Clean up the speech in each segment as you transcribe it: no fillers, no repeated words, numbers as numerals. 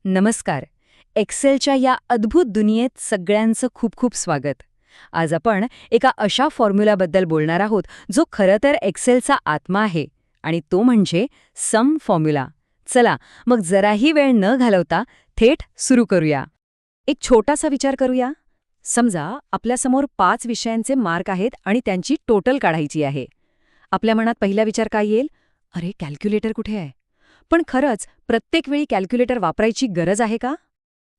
नमस्कार. एक्सेलच्या या अद्भुत दुनियेत सगळ्यांचं खूप खूप स्वागत. आज आपण एका अशा फॉर्म्युलाबद्दल बोलणार आहोत जो खरं तर एक्सेलचा आत्मा आहे आणि तो म्हणजे सम फॉर्म्युला. चला मग जराही वेळ न घालवता थेट सुरू करूया. एक छोटासा विचार करूया. समजा आपल्यासमोर 5 विषयांचे मार्क आहेत आणि त्यांची टोटल काढायची आहे. आपल्या मनात पहिला विचार काय येईल? अरे कॅल्क्युलेटर कुठे आहे? पण खरंच प्रत्येक वेळी कॅल्क्युलेटर वापरायची गरज आहे का?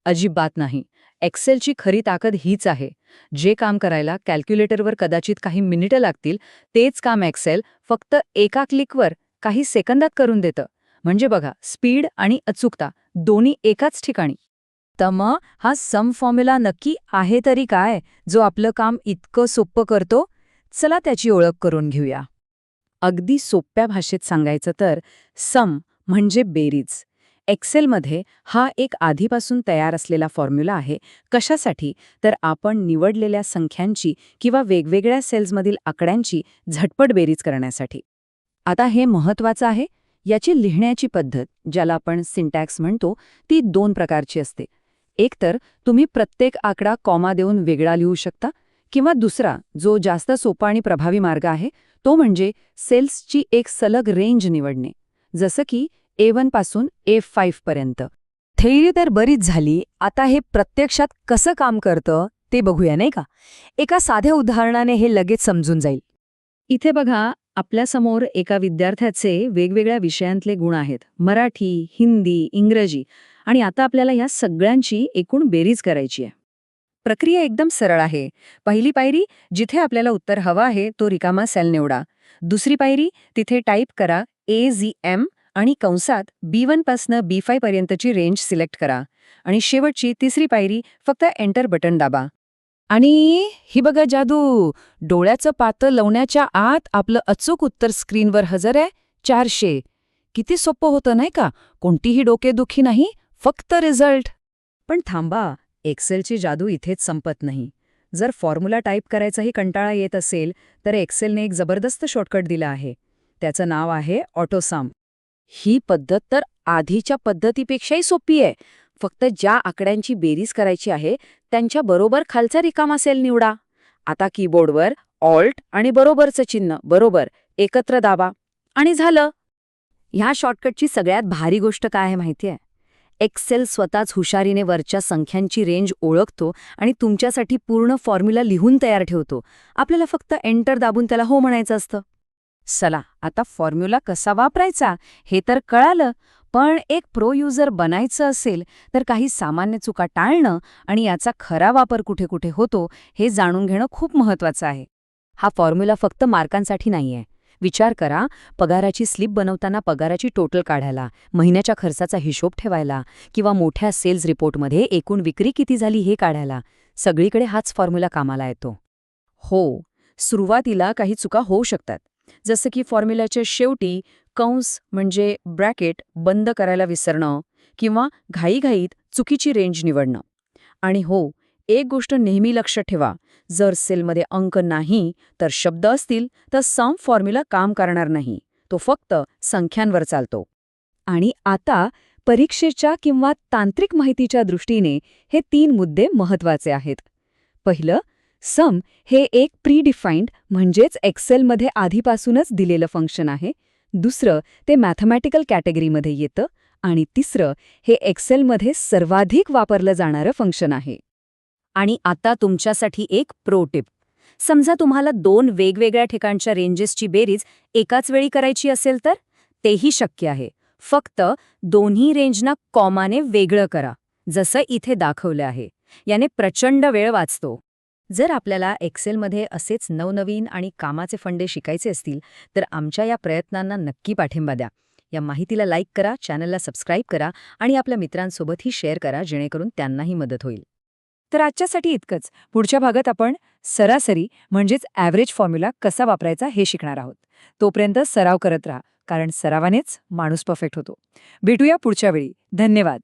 अजिबात नाही. एक्सेलची खरी ताकद हीच आहे. जे काम करायला कॅल्क्युलेटरवर कदाचित काही मिनिटं लागतील, तेच काम एक्सेल फक्त एका क्लिकवर काही सेकंदात करून देतं. म्हणजे बघा, स्पीड आणि अचूकता दोन्ही एकाच ठिकाणी. तर मग हा सम फॉर्म्युला नक्की आहे तरी काय, जो आपलं काम इतकं सोपं करतो? चला त्याची ओळख करून घेऊया. अगदी सोप्या भाषेत सांगायचं तर सम म्हणजे बेरीज. एक्सेलमध्ये हा एक आधीपासून तयार असलेला फॉर्म्युला आहे. कशासाठी? तर आपण निवडलेल्या संख्यांची किंवा वेगवेगळ्या सेल्समधील आकड्यांची झटपट बेरीज करण्यासाठी. आता हे महत्त्वाचं आहे. याची लिहिण्याची पद्धत, ज्याला आपण सिंटॅक्स म्हणतो, ती 2 प्रकारची असते. एक तर तुम्ही प्रत्येक आकडा कॉमा देऊन वेगळा लिहू शकता, किंवा दुसरा, जो जास्त सोपा आणि प्रभावी मार्ग आहे, तो म्हणजे सेल्सची एक सलग रेंज निवडणे. जसं की A1 पासून A5 पर्यंत. थेअरी तर बरीच झाली. आता हे प्रत्यक्षात कसं काम करतं ते बघूया, नाही का? एका साध्या उदाहरणाने हे लगेच समजून जाईल. इथे बघा, आपल्यासमोर एका विद्यार्थ्याचे वेगवेगळ्या विषयांतले गुण आहेत. मराठी, हिंदी, इंग्रजी. आणि आता आपल्याला या सगळ्यांची एकूण बेरीज करायची आहे. प्रक्रिया एकदम सरळ आहे. पहिली पायरी, जिथे आपल्याला उत्तर हवं आहे तो रिकामा सेल निवडा. दुसरी पायरी, तिथे टाईप करा AZM आणि कंसात B1 पासनं B5 पर्यंतची रेंज सिलेक्ट करा. आणि शेवटची तिसरी पायरी, फक्त एंटर बटन दाबा. आणि ही बघा जादू, डोळ्याचं पातं लावण्याच्या आत आपलं अचूक उत्तर स्क्रीनवर हजर आहे. 400. किती सोपं होतं नाही का? कोणतीही डोकेदुखी नाही, फक्त रिझल्ट. पण थांबा, एक्सेलची जादू इथेच संपत नाही. जर फॉर्म्युला टाईप करायचाही कंटाळा येत असेल, तर एक्सेलने एक जबरदस्त शॉर्टकट दिला आहे. त्याचं नाव आहे ऑटोसम. ही पद्धत तर आधीच्या पद्धतीपेक्षाही सोपी आहे. फक्त ज्या आकड्यांची बेरीज करायची आहे त्यांच्या बरोबर खालचा रिकामा सेल निवडा. आता कीबोर्डवर ऑल्ट आणि बरोबरचं चिन्ह बरोबर एकत्र दाबा आणि झालं. ह्या शॉर्टकटची सगळ्यात भारी गोष्ट काय आहे माहितीये? एक्सेल स्वतःच हुशारीने वरच्या संख्यांची रेंज ओळखतो आणि तुमच्यासाठी पूर्ण फॉर्म्युला लिहून तयार ठेवतो. आपल्याला फक्त एंटर दाबून त्याला हो म्हणायचं असतं. चला, आता फॉर्म्युला कसा वापरायचा हे तर कळालं. पण एक प्रो युजर बनायचं असेल तर काही सामान्य चुका टाळणं आणि याचा खरा वापर कुठे कुठे होतो हे जाणून घेणं खूप महत्त्वाचं आहे. हा फॉर्म्युला फक्त मार्कांसाठी नाहीये. विचार करा, पगाराची स्लिप बनवताना पगाराची टोटल काढायला, महिन्याच्या खर्चाचा हिशोब ठेवायला किंवा मोठ्या सेल्स रिपोर्टमध्ये एकूण विक्री किती झाली हे काढायला. सगळीकडे हाच फॉर्म्युला कामाला येतो. हो, सुरुवातीला काही चुका होऊ शकतात. जसं की फॉर्म्युल्याच्या शेवटी कंस म्हणजे ब्रॅकेट बंद करायला विसरणं किंवा घाईघाईत चुकीची रेंज निवडणं. आणि हो, एक गोष्ट नेहमी लक्षात ठेवा, जर सेलमध्ये अंक नाही तर शब्द असतील तर सम फॉर्म्युला काम करणार नाही. तो फक्त संख्यांवर चालतो. आणि आता परीक्षेच्या किंवा तांत्रिक माहितीच्या दृष्टीने हे 3 मुद्दे महत्त्वाचे आहेत. पहिलं, सम हे एक प्रीडिफाईन्ड म्हणजेच एक्सेलमध्ये आधीपासूनच दिलेलं फंक्शन आहे. दुसरं, ते मॅथमॅटिकल कॅटेगरीमध्ये येतं. आणि तिसरं, हे एक्सेलमध्ये सर्वाधिक वापरलं जाणारं फंक्शन आहे. आणि आता तुमच्यासाठी एक प्रो टिप. समजा तुम्हाला 2 वेगवेगळ्या ठिकाणच्या रेंजेसची बेरीज एकाच वेळी करायची असेल तर तेही शक्य आहे. फक्त दोन्ही रेंजना कॉमाने वेगळं करा, जसं इथे दाखवलं आहे. याने प्रचंड वेळ वाचतो. जर आपल्याला एक्सेलमध्ये असेच नवनवीन आणि कामाचे फंडे शिकायचे असतील तर आमच्या या प्रयत्नांना नक्की पाठिंबा द्या. या माहितीला लाईक करा, चॅनलला सबस्क्राईब करा आणि आपल्या मित्रांसोबतही शेअर करा, जेणेकरून त्यांनाही मदत होईल. तर आजच्यासाठी इतकंच. पुढच्या भागात आपण सरासरी म्हणजेच ॲव्हरेज फॉर्म्युला कसा वापरायचा हे शिकणार आहोत. तोपर्यंत सराव करत राहा, कारण सरावानेच माणूस परफेक्ट होतो. भेटूया पुढच्या वेळी. धन्यवाद.